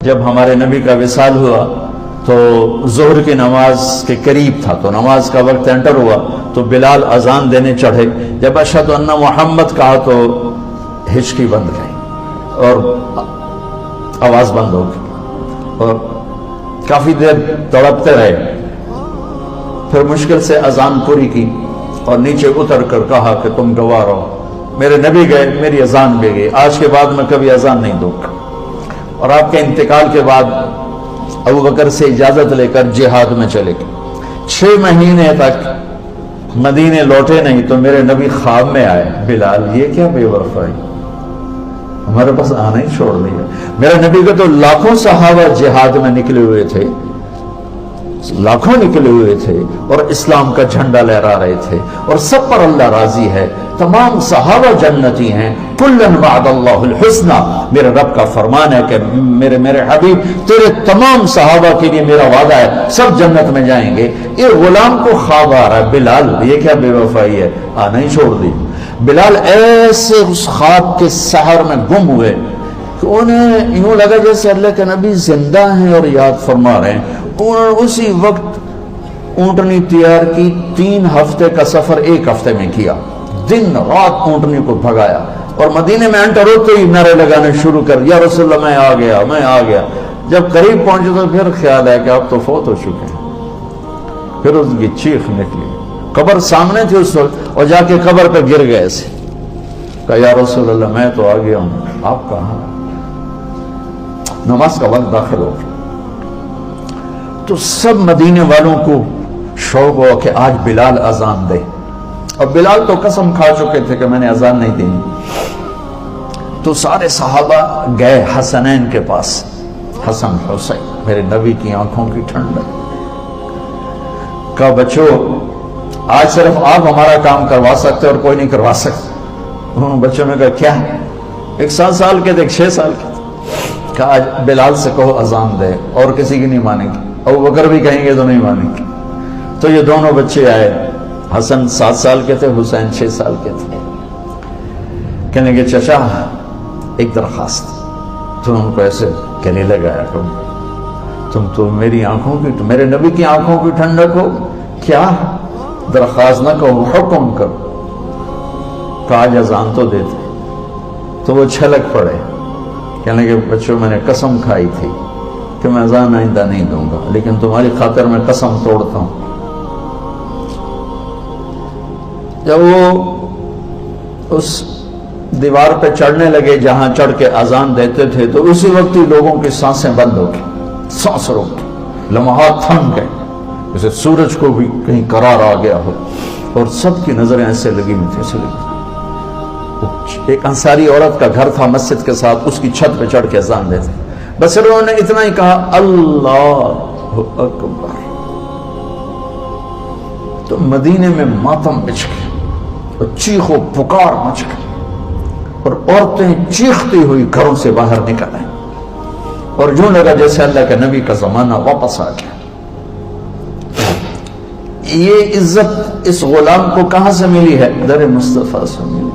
جب ہمارے نبی کا وصال ہوا تو ظہر کی نماز کے قریب تھا، تو نماز کا وقت انٹر ہوا تو بلال اذان دینے چڑھے. جب اشہد ان محمد کہا تو ہچکی بند گئی اور آواز بند ہو گئی اور کافی دیر تڑپتے رہے. پھر مشکل سے اذان پوری کی اور نیچے اتر کر کہا کہ تم گواہ رہو، میرے نبی گئے، میری اذان بھی گئی، آج کے بعد میں کبھی اذان نہیں دوں گا. اور آپ کے انتقال کے بعد ابو بکر سے اجازت لے کر جہاد میں چلے گئے. 6 مہینے تک مدینے لوٹے نہیں تو میرے نبی خواب میں آئے. بلال یہ کیا بے وفائی، ہمارے پاس آنا ہی چھوڑ دیا. میرے نبی کے تو لاکھوں صحابہ جہاد میں نکلے ہوئے تھے، لاکھوں نکلے ہوئے تھے اور اسلام کا جھنڈا لہرا رہے تھے اور سب پر اللہ راضی ہے. تمام صحابہ جنتی ہیں. کلن وعد اللہ الحسنى، میرے رب کا فرمان ہے کہ میرے حبیب تیرے تمام صحابہ کے لیے میرا وعدہ ہے، سب جنت میں جائیں گے. یہ غلام کو خواب آ رہا ہے، بلال یہ کیا بے وفائی ہے، آنا ہی چھوڑ دی. بلال ایسے اس خواب کے سحر میں گم ہوئے کہ انہیں یوں لگا جیسے اللہ کے نبی زندہ ہیں اور یاد فرما رہے ہیں. انہوں نے اسی وقت اونٹنی تیار کی، 3 ہفتے کا سفر 1 ہفتے میں کیا، دن رات اونٹنی کو بھگایا اور مدینے میں انٹر ہوتے ہی نعرے لگانے شروع کر، یا رسول اللہ میں آ گیا، میں آ گیا. جب قریب پہنچے تو پھر خیال ہے کہ آپ تو فوت ہو چکے ہیں. پھر اس کی چیخ نکلی، قبر سامنے تھی اس وقت، اور جا کے قبر پہ گر گئے ایسے. کہا یا رسول اللہ میں تو آ گیا ہوں، آپ کہاں؟ نماز کا وقت داخل ہو گیا تو سب مدینے والوں کو شوق ہوا کہ آج بلال اذان دے. اور بلال تو قسم کھا چکے تھے کہ میں نے اذان نہیں دینی. تو سارے صحابہ گئے حسنین کے پاس. حسن حسین میرے نبی کی آنکھوں کی ٹھنڈک. کہا بچو آج صرف آپ ہمارا کام کروا سکتے اور کوئی نہیں کروا سکتے. انہوں نے بچوں نے کہا کیا؟ ایک 7 سال کے تھے، ایک 6 سال کے تھے. کہا آج بلال سے کہو اذان دے، اور کسی کی نہیں مانیں گے، ابو بکر بھی کہیں گے تو نہیں مانیں گے. تو یہ دونوں بچے آئے، حسن 7 سال کے تھے، حسین 6 سال کے تھے. کہنے کہ چچا ایک درخواست. تو ان کو ایسے گلے لگایا کرو، تم تو میری آنکھوں کی، تو میرے نبی کی آنکھوں کی ٹھنڈک ہو. کیا؟ درخواست نہ کہو، حکم کرو. کہا آج اذان تو دیتے. تو وہ چھلک پڑے، کہنے کہ بچوں میں نے قسم کھائی تھی کہ میں اذان آئندہ نہیں دوں گا، لیکن تمہاری خاطر میں قسم توڑتا ہوں. جب وہ اس دیوار پہ چڑھنے لگے جہاں چڑھ کے اذان دیتے تھے تو اسی وقت ہی لوگوں کی سانسیں بند ہو گئی، سانس روک گئی، لمحات تھم گئے جیسے سورج کو بھی کہیں قرار آ گیا ہو. اور سب کی نظریں ایسے لگی ہوئی تھی، ایسے لگی. ایک انصاری عورت کا گھر تھا مسجد کے ساتھ، اس کی چھت پہ چڑھ کے اذان دیتے. بس انہوں نے اتنا ہی کہا اللہ اکبر، تو مدینے میں ماتم بچ گیا اور چیخ و پکار مچ گئی اور عورتیں چیختی ہوئی گھروں سے باہر نکل آئیں اور یوں لگا جیسے اللہ کے نبی کا زمانہ واپس آ گیا. یہ عزت اس غلام کو کہاں سے ملی ہے؟ در مصطفیٰ سے ملی.